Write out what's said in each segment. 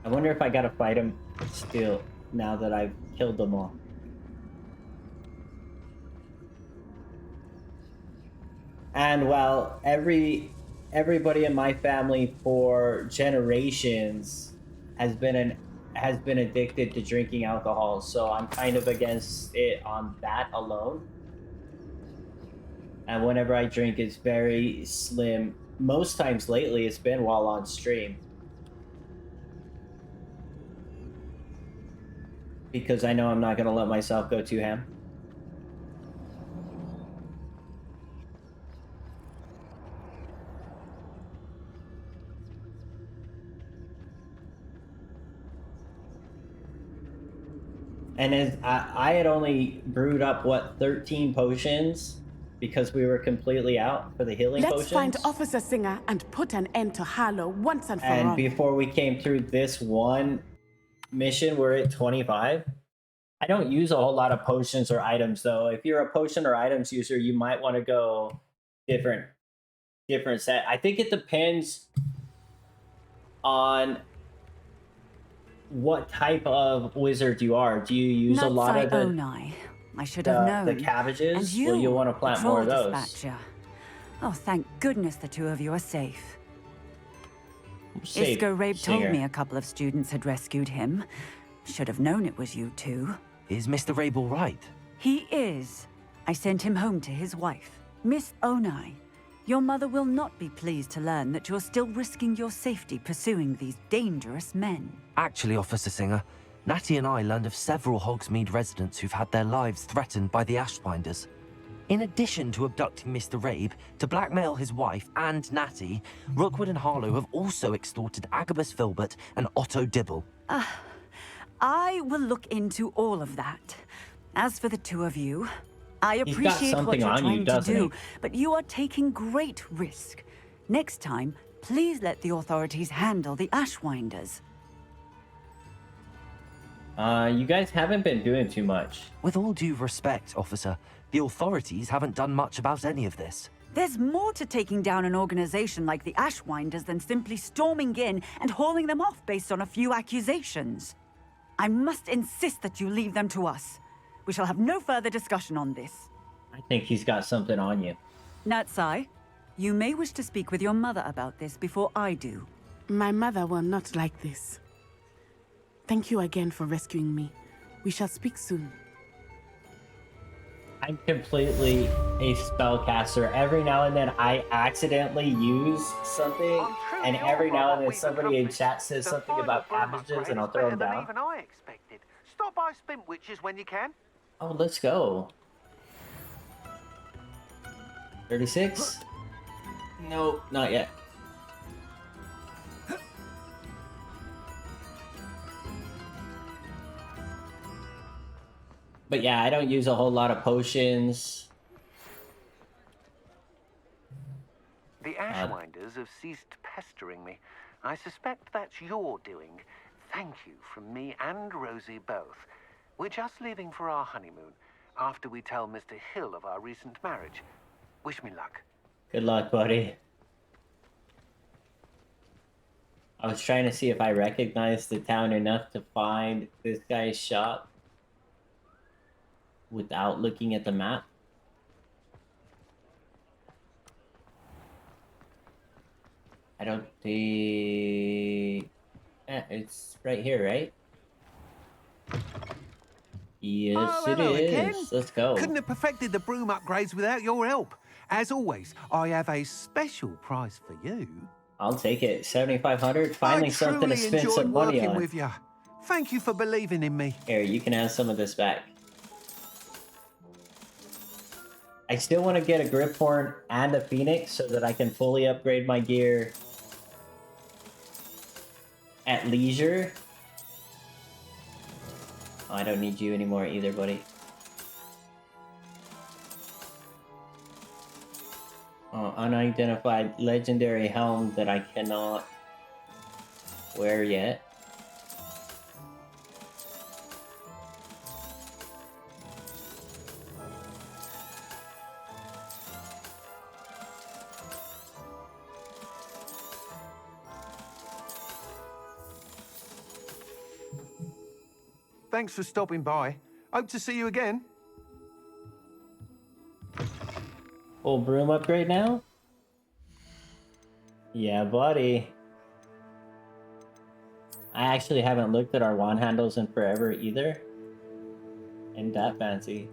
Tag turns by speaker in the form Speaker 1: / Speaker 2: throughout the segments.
Speaker 1: I wonder if I gotta fight him still now that I've killed them all. And well, everybody in my family for generations has been addicted to drinking alcohol, so I'm kind of against it on that alone. And whenever I drink, it's very slim. Most times lately, it's been while on stream because I know I'm not gonna let myself go too ham. And as I had only brewed up what 13 potions because we were completely out for the healing
Speaker 2: Let's
Speaker 1: potions.
Speaker 2: find Officer Singer and put an end to Harlow once and for all.
Speaker 1: And before we came through this one mission, we're at 25. I don't use a whole lot of potions or items though. If you're a potion or items user, you might want to go different set. I think it depends on what type of wizard you are. Do you use a lot of the
Speaker 3: I should have known.
Speaker 1: The cabbages?
Speaker 3: And you,
Speaker 1: well, you want to plant more of those.
Speaker 3: Dispatcher. Oh, thank goodness the two of you are safe. Isco Rabe told me a couple of students had rescued him. Should have known it was you two.
Speaker 4: Is Mr. Rabe all right?
Speaker 3: He is. I sent him home to his wife, Miss Onai. Your mother will not be pleased to learn that you're still risking your safety pursuing these dangerous men.
Speaker 4: Actually, Officer Singer, Natty and I learned of several Hogsmeade residents who've had their lives threatened by the Ashbinders. In addition to abducting Mr. Rabe to blackmail his wife and Natty, Rookwood and Harlow have also extorted Agabus Filbert and Otto Dibble.
Speaker 3: I will look into all of that. As for the two of you, I appreciate what you're trying to do, but you are taking great risk. Next time, please let the authorities handle the Ashwinders.
Speaker 1: You guys haven't been doing too much.
Speaker 4: With all due respect, officer, the authorities haven't done much about any of this.
Speaker 3: There's more to taking down an organization like the Ashwinders than simply storming in and hauling them off based on a few accusations. I must insist that you leave them to us. We shall have no further discussion on this.
Speaker 1: I think he's got something on you.
Speaker 3: Natsai, you may wish to speak with your mother about this before I do.
Speaker 2: My mother will not like this. Thank you again for rescuing me. We shall speak soon.
Speaker 1: I'm completely a spellcaster. Every now and then I accidentally use something, and every now and then somebody in chat says something about cabbages, and I'll throw them down.
Speaker 5: Even I expected. Stop by Spin Witches when you can.
Speaker 1: Oh, let's go. 36? Nope, not yet. But yeah, I don't use a whole lot of potions.
Speaker 5: The Ashwinders have ceased pestering me. I suspect that's your doing. Thank you from me and Rosie both. We're just leaving for our honeymoon after we tell Mr. Hill of our recent marriage. Wish me luck.
Speaker 1: Good luck, buddy. I was trying to see if I recognized the town enough to find this guy's shop without looking at the map. I don't think... it's right here, right? Yes, it is. Again. Let's go.
Speaker 5: Couldn't have perfected the broom upgrades without your help. As always, I have a special prize for you.
Speaker 1: I'll take it. 7,500. Finally something to spend some money on.
Speaker 5: With you. Thank you for believing in me.
Speaker 1: Here, you can have some of this back. I still want to get a grip horn and a phoenix so that I can fully upgrade my gear at leisure. Oh, I don't need you anymore either, buddy. Oh, unidentified legendary helm that I cannot wear yet.
Speaker 6: Thanks for stopping by. Hope to see you again.
Speaker 1: Full broom upgrade now? Yeah, buddy. I actually haven't looked at our wand handles in forever either. Ain't that fancy.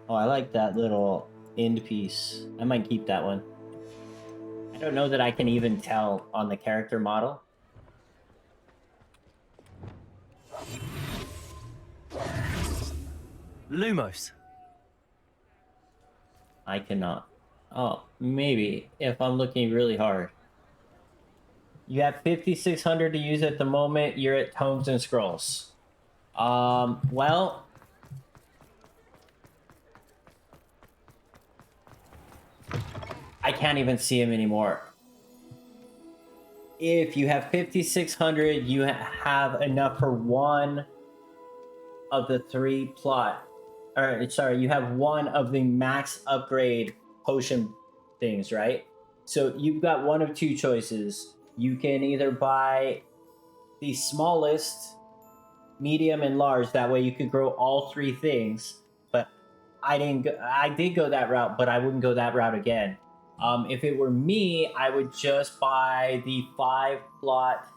Speaker 1: Oh, I like that little end piece. I might keep that one. I don't know that I can even tell on the character model.
Speaker 4: Lumos.
Speaker 1: I cannot. Oh, maybe if I'm looking really hard. You have 5,600 to use at the moment. You're at Tomes and Scrolls. Well, I can't even see him anymore. If you have 5,600, you have enough for one of the 3 plot. Or, sorry, you have one of the max upgrade potion things, right? So you've got one of 2 choices. You can either buy the smallest, medium, and large. That way you could grow all 3 things. But I did go that route, but I wouldn't go that route again. If it were me, I would just buy the 5 plot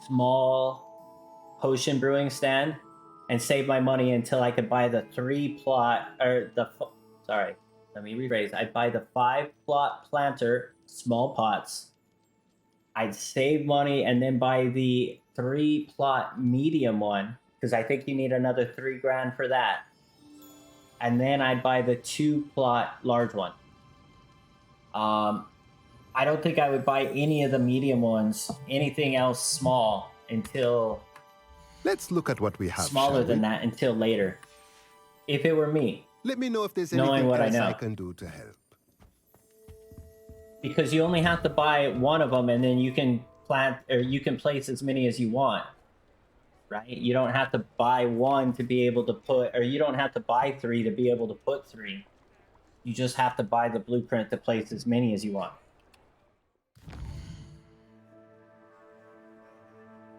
Speaker 1: small potion brewing stand and save my money until I could buy the 3 plot, or the, sorry, let me rephrase. I'd buy the 5 plot planter, small pots. I'd save money and then buy the 3 plot medium one, because I think you need another 3 grand for that. And then I'd buy the 2 plot large one. I don't think I would buy any of the medium ones, anything else small, until...
Speaker 7: Let's look at what we have.
Speaker 1: Smaller than that until later. If it were me.
Speaker 7: Let me know if there's
Speaker 1: knowing
Speaker 7: anything
Speaker 1: what
Speaker 7: else
Speaker 1: I know.
Speaker 7: I can do to help.
Speaker 1: Because you only have to buy one of them, and then you can plant, or you can place as many as you want. Right? You don't have to buy one to be able to put, or you don't have to buy 3 to be able to put 3. You just have to buy the blueprint to place as many as you want.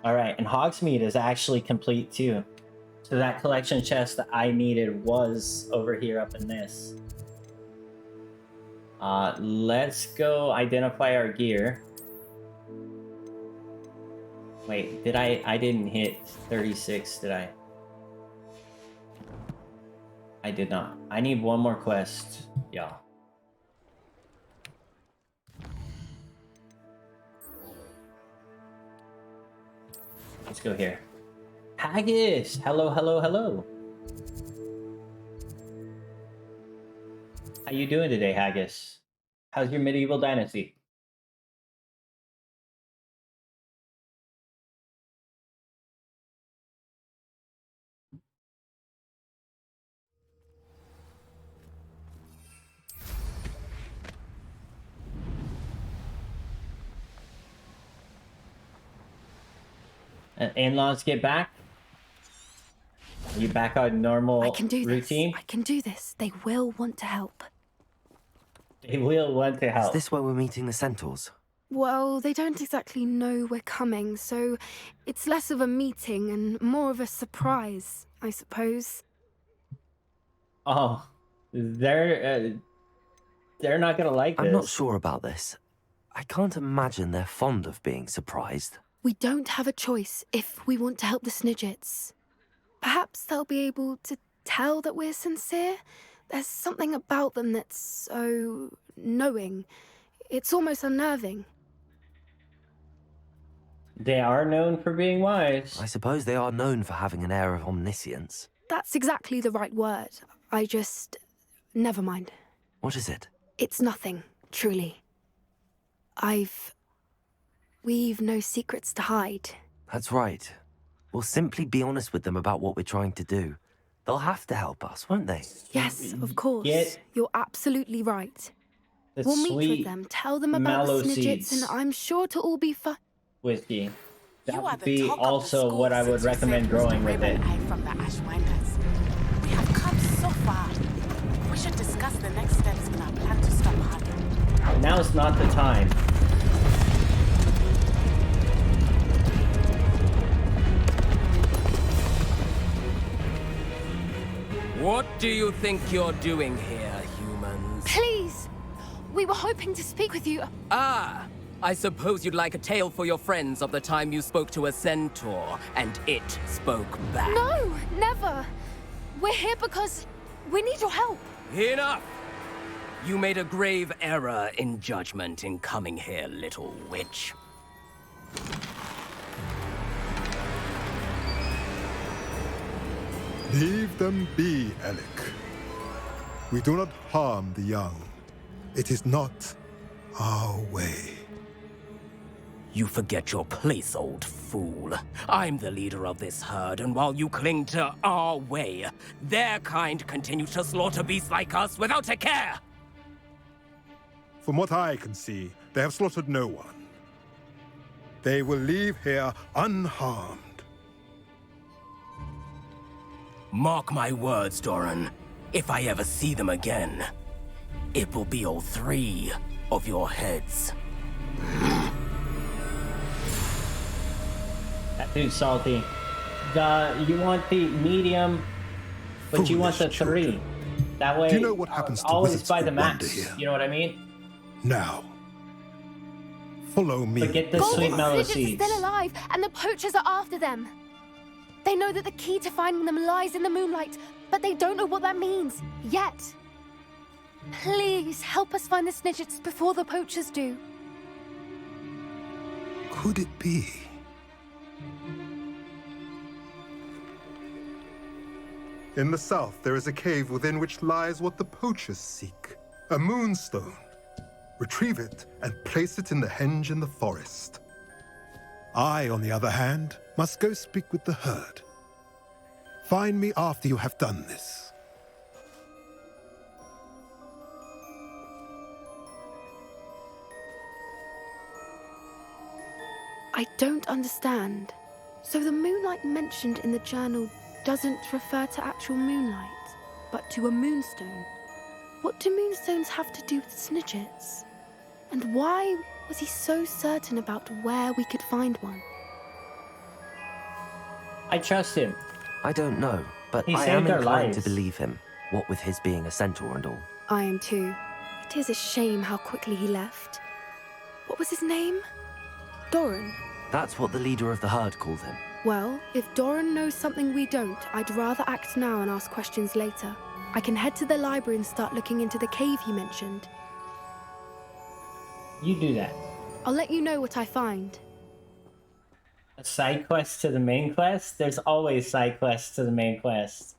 Speaker 1: Alright, and Hogsmeade is actually complete too. So that collection chest that I needed was over here up in this. Let's go identify our gear. Wait, did I didn't hit 36, did I? I did not. I need one more quest, y'all. Let's go here. Haggis! Hello, hello, hello. How you doing today, Haggis? How's your medieval dynasty? In-laws get back? Are you back on normal routine?
Speaker 8: I can do this. They will want to help.
Speaker 1: They will want to help.
Speaker 4: Is this where we're meeting the centaurs?
Speaker 8: Well, they don't exactly know we're coming, so it's less of a meeting and more of a surprise, I suppose.
Speaker 1: Oh, they're not gonna like this.
Speaker 4: I'm not sure about this. I can't imagine they're fond of being surprised.
Speaker 8: We don't have a choice if we want to help the Snidgets. Perhaps they'll be able to tell that we're sincere. There's something about them that's so knowing. It's almost unnerving.
Speaker 1: They are known for being wise.
Speaker 4: I suppose they are known for having an air of omniscience.
Speaker 8: That's exactly the right word. I just... never mind.
Speaker 4: What is it?
Speaker 8: It's nothing, truly. We've no secrets to hide.
Speaker 4: That's right. We'll simply be honest with them about what we're trying to do. They'll have to help us, won't they?
Speaker 8: Yes, of course. You're absolutely right. We'll meet with them, tell them about the Snidgets, and I'm sure to all be fun.
Speaker 1: Whiskey. That would be also what I would recommend growing with it.
Speaker 2: From the Ashwinders. We have come so far. We should discuss the next steps in our plan to stop Hardy.
Speaker 1: Now is not the time.
Speaker 9: What do you think you're doing here, humans?
Speaker 8: Please! We were hoping to speak with you.
Speaker 9: Ah! I suppose you'd like a tale for your friends of the time you spoke to a centaur, and it spoke back.
Speaker 8: No, never. We're here because we need your help.
Speaker 9: Enough! You made a grave error in judgment in coming here, little witch.
Speaker 7: Leave them be, Alec. We do not harm the young. It is not our way.
Speaker 9: You forget your place, old fool. I'm the leader of this herd, and while you cling to our way, their kind continue to slaughter beasts like us without a care!
Speaker 7: From what I can see, they have slaughtered no one. They will leave here unharmed.
Speaker 9: Mark my words, Doran. If I ever see them again, it will be all 3 of your heads.
Speaker 1: That dude's salty. You want the medium, but you want the 3. That way,
Speaker 7: do you know what happens to
Speaker 1: always
Speaker 7: wizards
Speaker 1: buy
Speaker 7: who
Speaker 1: the max.
Speaker 7: wander here?
Speaker 1: You know what I mean?
Speaker 7: Now, follow me.
Speaker 1: But get the sweet mellow seeds.
Speaker 8: Are still alive, and the poachers are after them. They know that the key to finding them lies in the moonlight, but they don't know what that means yet. Please help us find the Snidgets before the poachers do.
Speaker 7: Could it be? In the south, there is a cave within which lies what the poachers seek. A moonstone. Retrieve it and place it in the henge in the forest. I, on the other hand, must go speak with the herd. Find me after you have done this.
Speaker 8: I don't understand. So the moonlight mentioned in the journal doesn't refer to actual moonlight, but to a moonstone. What do moonstones have to do with Snidgets? And why was he so certain about where we could find one?
Speaker 1: I trust him.
Speaker 4: I don't know, but
Speaker 1: He
Speaker 4: I am
Speaker 1: saved our
Speaker 4: inclined to
Speaker 1: lives.
Speaker 4: believe him, what with his being a centaur and all.
Speaker 8: I am too. It is a shame how quickly he left. What was his name? Doran.
Speaker 4: That's what the leader of the herd called him.
Speaker 8: Well, if Doran knows something we don't, I'd rather act now and ask questions later. I can head to the library and start looking into the cave he mentioned.
Speaker 1: You do that.
Speaker 8: I'll let you know what I find.
Speaker 1: A side quest to the main quest? There's always side quests to the main quest.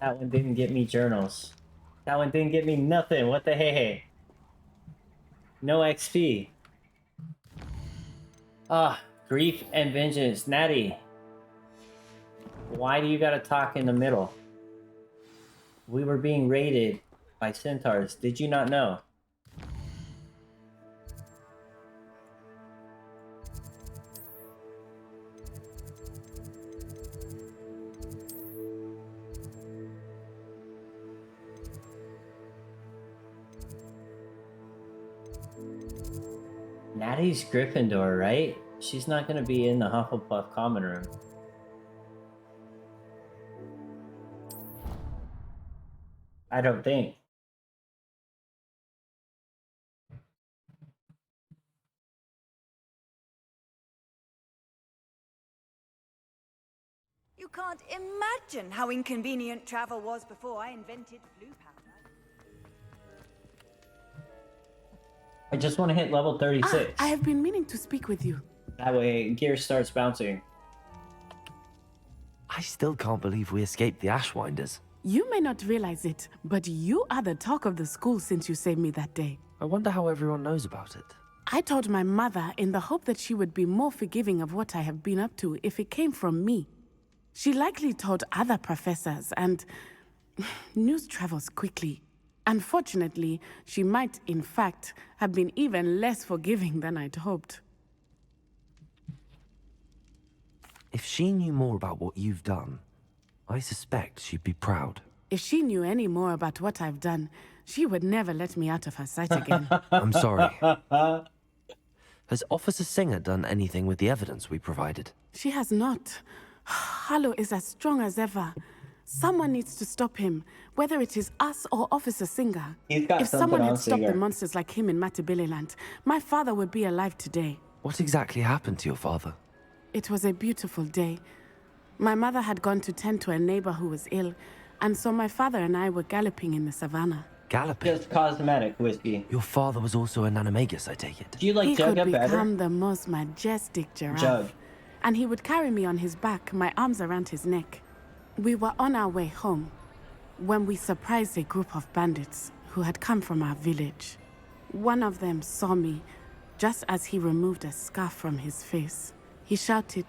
Speaker 1: That one didn't get me journals. That one didn't get me nothing. What the hey? No XP. Ah, grief and vengeance. Natty. Why do you gotta talk in the middle? We were being raided by centaurs. Did you not know? Natty's Gryffindor, right? She's not gonna be in the Hufflepuff common room. I don't think.
Speaker 3: You can't imagine how inconvenient travel was before I invented blue powder.
Speaker 1: I just want to hit level 36.
Speaker 2: I have been meaning to speak with you.
Speaker 1: That way, gear starts bouncing.
Speaker 4: I still can't believe we escaped the Ashwinders.
Speaker 2: You may not realize it, but you are the talk of the school since you saved me that day.
Speaker 4: I wonder how everyone knows about it.
Speaker 2: I told my mother in the hope that she would be more forgiving of what I have been up to if it came from me. She likely told other professors, and news travels quickly. Unfortunately, she might, in fact, have been even less forgiving than I'd hoped.
Speaker 4: If she knew more about what you've done, I suspect she'd be proud.
Speaker 2: If she knew any more about what I've done, she would never let me out of her sight again.
Speaker 4: I'm sorry. Has Officer Singer done anything with the evidence we provided?
Speaker 2: She has not. Harlow is as strong as ever. Someone needs to stop him, whether it is us or Officer Singer.
Speaker 1: He's got
Speaker 2: if
Speaker 1: something
Speaker 2: someone
Speaker 1: on
Speaker 2: had stopped
Speaker 1: Singer.
Speaker 2: the monsters like him in Matabeleland, my father would be alive today.
Speaker 4: What exactly happened to your father?
Speaker 2: It was a beautiful day. My mother had gone to tend to a neighbor who was ill, and so my father and I were galloping in the savannah.
Speaker 4: Galloping?
Speaker 1: Just cosmetic, Whiskey.
Speaker 4: Your father was also an animagus, I take it.
Speaker 1: Do you like
Speaker 2: he
Speaker 1: Jugga
Speaker 2: could
Speaker 1: better?
Speaker 2: become the most majestic giraffe.
Speaker 1: Jug.
Speaker 2: And he would carry me on his back, my arms around his neck. We were on our way home when we surprised a group of bandits who had come from our village. One of them saw me just as he removed a scarf from his face. He shouted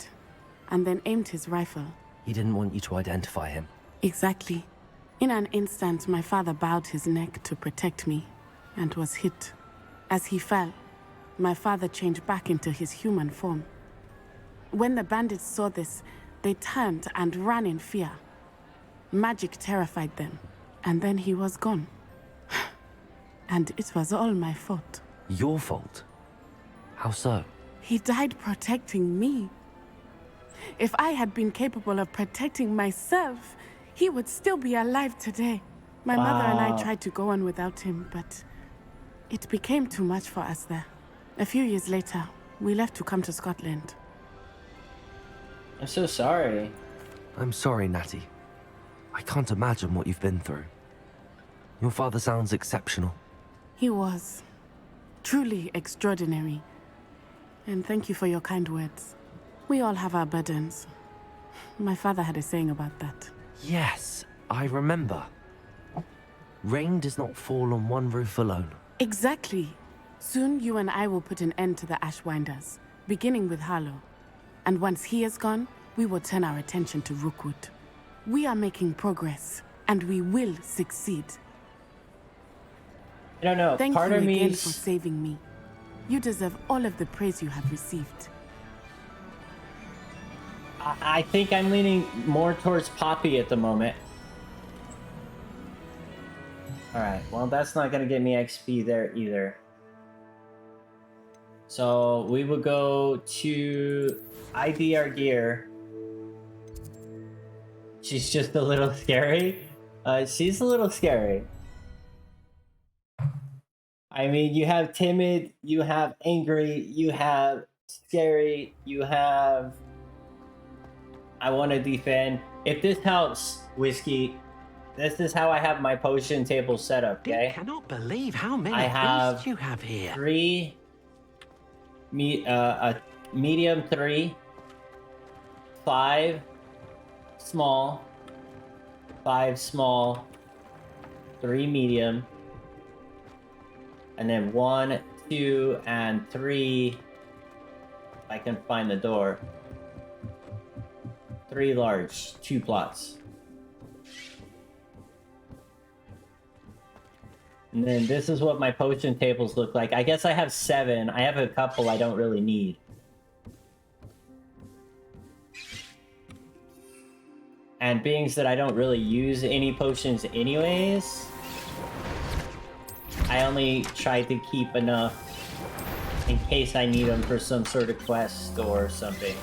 Speaker 2: and then aimed his rifle.
Speaker 4: He didn't want you to identify him.
Speaker 2: Exactly. In an instant, my father bowed his neck to protect me and was hit. As he fell, my father changed back into his human form. When the bandits saw this, they turned and ran in fear. Magic terrified them, and then he was gone. And it was all my fault.
Speaker 4: Your fault? How so?
Speaker 2: He died protecting me. If I had been capable of protecting myself, he would still be alive today. My mother and I tried to go on without him, but it became too much for us there. A few years later, we left to come to Scotland.
Speaker 1: I'm so sorry.
Speaker 4: I'm sorry, Natty. I can't imagine what you've been through. Your father sounds exceptional.
Speaker 2: He was truly extraordinary. And thank you for your kind words. We all have our burdens. My father had a saying about that.
Speaker 4: Yes, I remember. Rain does not fall on one roof alone.
Speaker 2: Exactly. Soon you and I will put an end to the Ashwinders, beginning with Harlow. And once he is gone, we will turn our attention to Rookwood. We are making progress, and we will succeed.
Speaker 1: I don't know.
Speaker 2: Thank
Speaker 1: Part
Speaker 2: you
Speaker 1: of me
Speaker 2: again for saving me. You deserve all of the praise you have received.
Speaker 1: I think I'm leaning more towards Poppy at the moment. Alright, well that's not gonna get me XP there either. So we will go to ID our gear. She's just a little scary. She's a little scary. I mean, you have timid, you have angry, you have scary, you have I want to defend. If this helps, Whiskey, this is how I have my potion table set up, okay?
Speaker 5: I cannot believe how many
Speaker 1: I have
Speaker 5: beasts you have here.
Speaker 1: 3, a medium 3, 5 small, 5 small, 3 medium, and then 1, 2, and 3. If I can find the door. 3 large, 2 plots. And then this is what my potion tables look like. I guess I have 7. I have a couple I don't really need. And being that I don't really use any potions anyways, I only try to keep enough in case I need them for some sort of quest or something.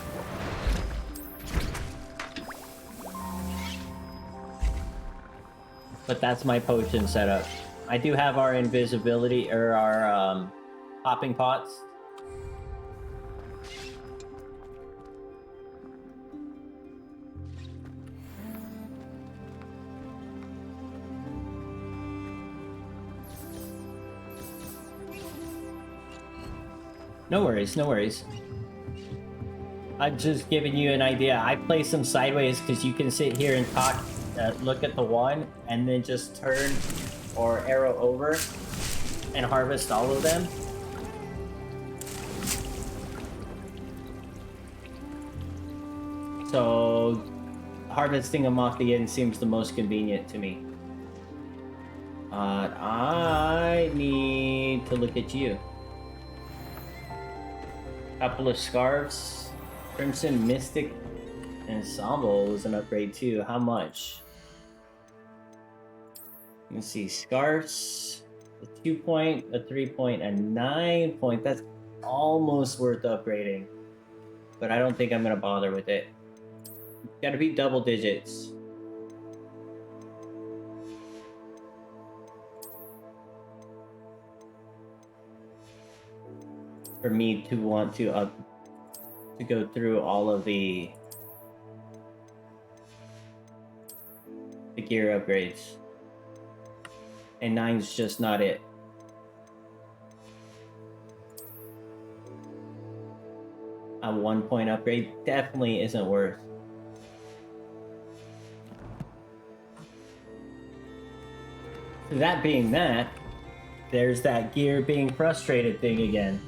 Speaker 1: But that's my potion setup. I do have our invisibility, or our popping pots. No worries, no worries. I'm just giving you an idea. I place them sideways because you can sit here and talk, look at the one, and then just turn or arrow over and harvest all of them. So harvesting them off the end seems the most convenient to me. I need to look at you. Couple of scarves. Crimson Mystic Ensemble was an upgrade too. How much? Let's see. Scarves. A 2 point, a 3 point, a 9 point. That's almost worth upgrading. But I don't think I'm gonna bother with it. It's gotta be double digits. for me to want to go through all of the gear upgrades. And 9's just not it. A 1-point upgrade definitely isn't worth. That being that, there's that gear being frustrated thing again.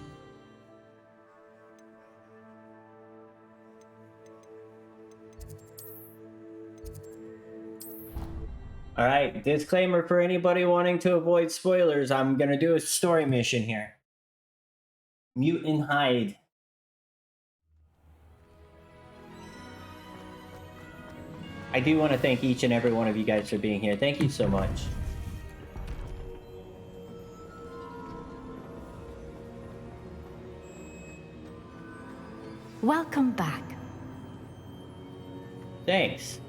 Speaker 1: Alright, disclaimer for anybody wanting to avoid spoilers, I'm gonna do a story mission here. Mute and hide. I do want to thank each and every one of you guys for being here. Thank you so much.
Speaker 10: Welcome back.
Speaker 1: Thanks.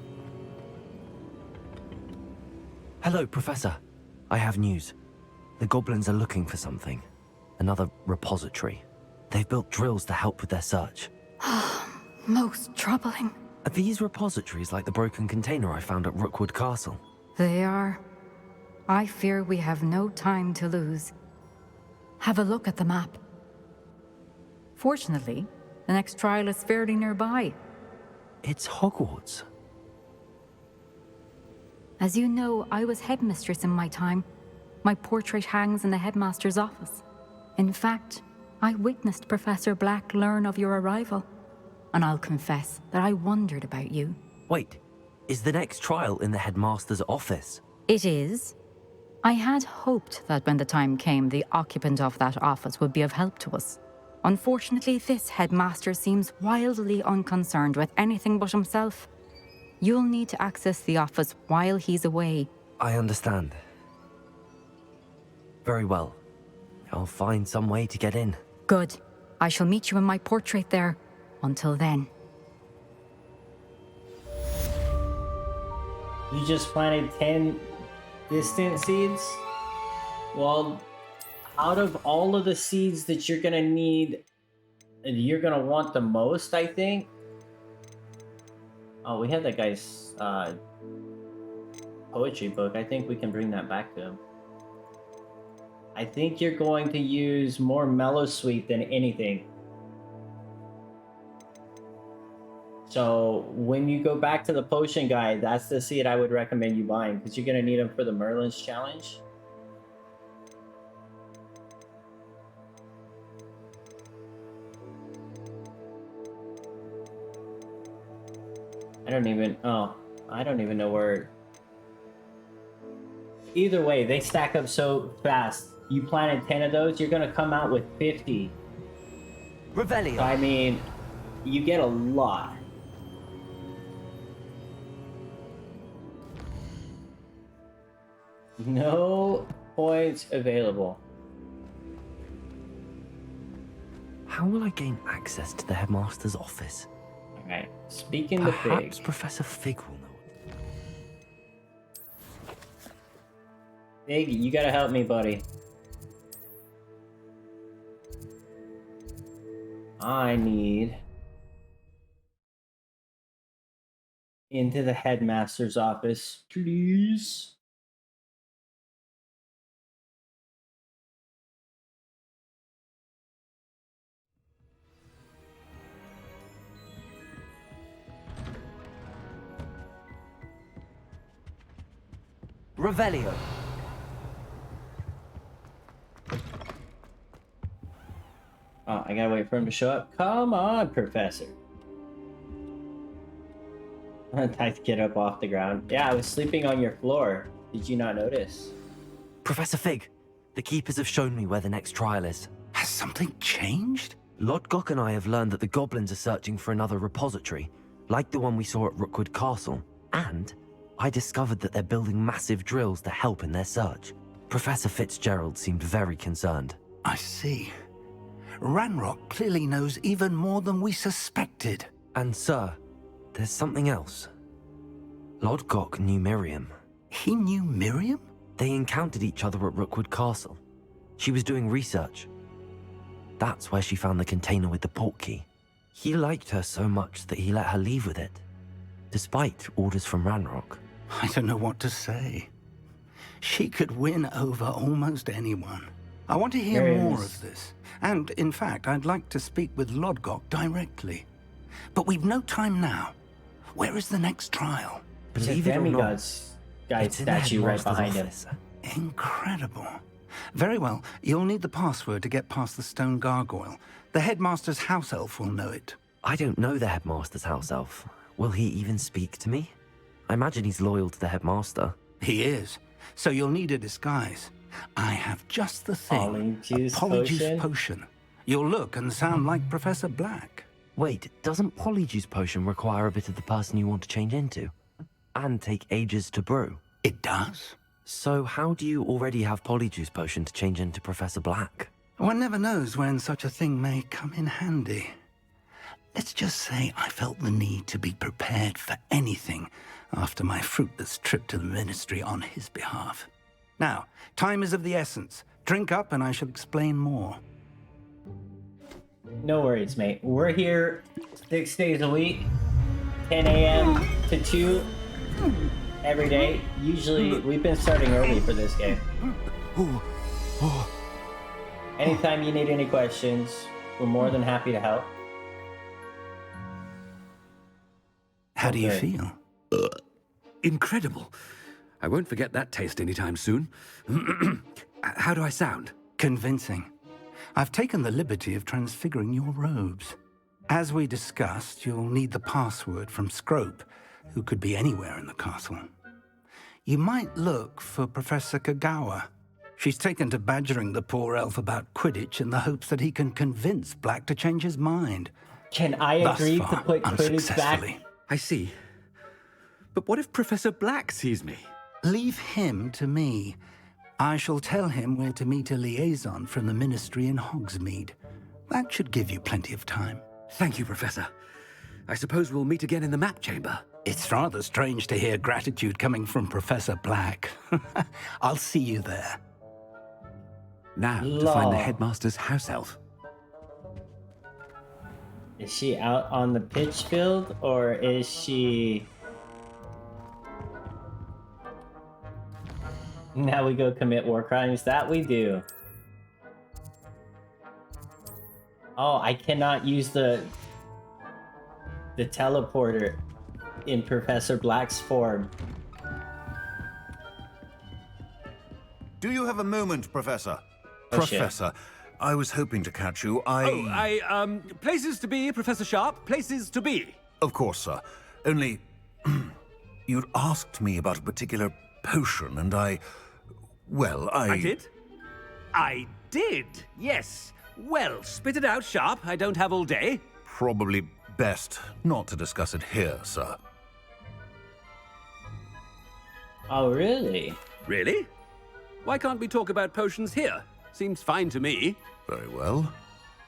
Speaker 4: Hello, Professor. I have news. The goblins are looking for something. Another repository. They've built drills to help with their search.
Speaker 10: Most troubling.
Speaker 4: Are these repositories like the broken container I found at Rookwood Castle?
Speaker 10: They are. I fear we have no time to lose. Have a look at the map. Fortunately, the next trial is fairly nearby.
Speaker 4: It's Hogwarts.
Speaker 10: As you know, I was headmistress in my time. My portrait hangs in the headmaster's office. In fact, I witnessed Professor Black learn of your arrival. And I'll confess that I wondered about you.
Speaker 4: Wait, is the next trial in the headmaster's office?
Speaker 10: It is. I had hoped that when the time came, the occupant of that office would be of help to us. Unfortunately, this headmaster seems wildly unconcerned with anything but himself. You'll need to access the office while he's away.
Speaker 4: I understand. Very well. I'll find some way to get in.
Speaker 10: Good. I shall meet you in my portrait there. Until then.
Speaker 1: You just planted 10 distant seeds? Well, out of all of the seeds that you're gonna need, you're gonna want the most, I think. Oh, we had that guy's poetry book. I think we can bring that back to him. I think you're going to use more Mellow Sweet than anything. So when you go back to the potion guide, that's the seed I would recommend you buying, because you're going to need them for the Merlin's challenge. I don't even know where. Either way, they stack up so fast. You planted 10 of those, you're going to come out with 50.
Speaker 4: Revelio.
Speaker 1: So, I mean, you get a lot. No points available.
Speaker 4: How will I gain access to the headmaster's office?
Speaker 1: Alright, speaking to Fig.
Speaker 4: Perhaps Professor Fig will know.
Speaker 1: Fig, you gotta help me, buddy. I need into the headmaster's office, please.
Speaker 4: Revelio.
Speaker 1: Oh, I gotta wait for him to show up. Come on, Professor. I'm trying to get up off the ground. Yeah, I was sleeping on your floor. Did you not notice?
Speaker 4: Professor Fig, the keepers have shown me where the next trial is.
Speaker 11: Has something changed?
Speaker 4: Lodgok and I have learned that the goblins are searching for another repository, like the one we saw at Rookwood Castle. And I discovered that they're building massive drills to help in their search. Professor Fitzgerald seemed very concerned.
Speaker 11: I see. Ranrock clearly knows even more than we suspected.
Speaker 4: And sir, there's something else. Lodgok knew Miriam.
Speaker 11: He knew Miriam?
Speaker 4: They encountered each other at Rookwood Castle. She was doing research. That's where she found the container with the portkey. He liked her so much that he let her leave with it, despite orders from Ranrock.
Speaker 11: I don't know what to say. She could win over almost anyone. I want to hear more of this. And, in fact, I'd like to speak with Lodgok directly. But we've no time now. Where is the next trial?
Speaker 4: Believe it or not,
Speaker 1: guy statue right behind him.
Speaker 11: Incredible. Very well. You'll need the password to get past the stone gargoyle. The headmaster's house elf will know it.
Speaker 4: I don't know the headmaster's house elf. Will he even speak to me? I imagine he's loyal to the headmaster.
Speaker 11: He is. So you'll need a disguise. I have just the thing.
Speaker 1: Polyjuice
Speaker 11: potion. You'll look and sound like Professor Black.
Speaker 4: Wait, doesn't Polyjuice potion require a bit of the person you want to change into? And take ages to brew?
Speaker 11: It does.
Speaker 4: So how do you already have Polyjuice potion to change into Professor Black?
Speaker 11: One never knows when such a thing may come in handy. Let's just say I felt the need to be prepared for anything after my fruitless trip to the Ministry on his behalf. Now, time is of the essence. Drink up and I shall explain more.
Speaker 1: No worries, mate. We're here 6 days a week, 10 a.m. to 2 every day. Usually, we've been starting early for this game. Anytime you need any questions, we're more than happy to help.
Speaker 11: How do you feel?
Speaker 12: Incredible. I won't forget that taste anytime soon. How do I sound?
Speaker 11: Convincing. I've taken the liberty of transfiguring your robes. As we discussed, you'll need the password from Scrope, who could be anywhere in the castle. You might look for Professor Kagawa. She's taken to badgering the poor elf about Quidditch in the hopes that he can convince Black to change his mind.
Speaker 1: Can I agree to put Quidditch back?
Speaker 12: I see. But what if Professor Black sees me?
Speaker 11: Leave him to me. I shall tell him where to meet a liaison from the Ministry in Hogsmeade. That should give you plenty of time.
Speaker 12: Thank you, Professor. I suppose we'll meet again in the map chamber.
Speaker 11: It's rather strange to hear gratitude coming from Professor Black. I'll see you there.
Speaker 12: Now, to find the headmaster's house elf.
Speaker 1: Is she out on the pitch field, or is she... Now we go commit war crimes? That we do. Oh, I cannot use the teleporter in Professor Black's form.
Speaker 13: Do you have a moment, Professor?
Speaker 1: Oh,
Speaker 13: Professor, I was hoping to catch you.
Speaker 12: Places to be, Professor Sharp. Places to be.
Speaker 13: Of course, sir. Only, you'd asked me about a particular potion, and I
Speaker 12: did? I did, yes. Well, spit it out, Sharp. I don't have all day.
Speaker 13: Probably best not to discuss it here, sir.
Speaker 1: Oh, really?
Speaker 12: Really? Why can't we talk about potions here? Seems fine to me.
Speaker 13: Very well.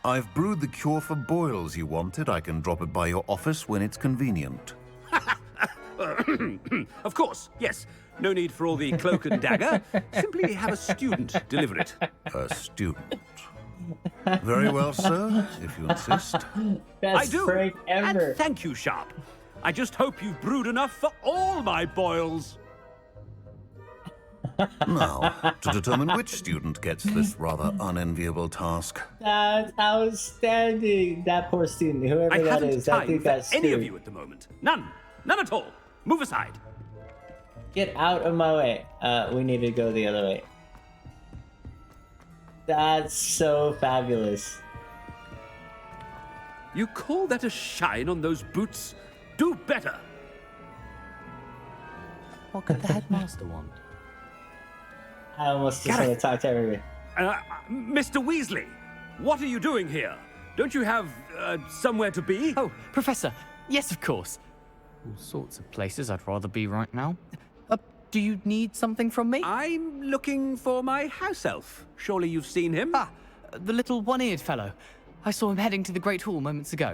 Speaker 13: I've brewed the cure for boils you wanted. I can drop it by your office when it's convenient.
Speaker 12: Of course, yes. No need for all the cloak and dagger. Simply have a student deliver it.
Speaker 13: A student? Very well, sir, if you insist.
Speaker 1: Best
Speaker 12: I do.
Speaker 1: prank ever.
Speaker 12: And thank you, Sharp. I just hope you've brewed enough for all my boils.
Speaker 13: Now, to determine which student gets this rather unenviable task.
Speaker 1: That's outstanding. That poor student, whoever
Speaker 12: I
Speaker 1: that
Speaker 12: haven't
Speaker 1: is, that
Speaker 12: time
Speaker 1: dude
Speaker 12: for
Speaker 1: got
Speaker 12: any of
Speaker 1: screwed.
Speaker 12: you at the moment. None. None at all. Move aside.
Speaker 1: Get out of my way. We need to go the other way. That's so fabulous.
Speaker 12: You call that a shine on those boots? Do better.
Speaker 14: What could the headmaster want?
Speaker 1: I almost just want to talk to everyone.
Speaker 12: Mr. Weasley, what are you doing here? Don't you have somewhere to be?
Speaker 14: Oh, Professor, yes, of course. All sorts of places I'd rather be right now. Do you need something from me?
Speaker 12: I'm looking for my house elf. Surely you've seen him?
Speaker 14: Ah, the little one-eared fellow. I saw him heading to the Great Hall moments ago.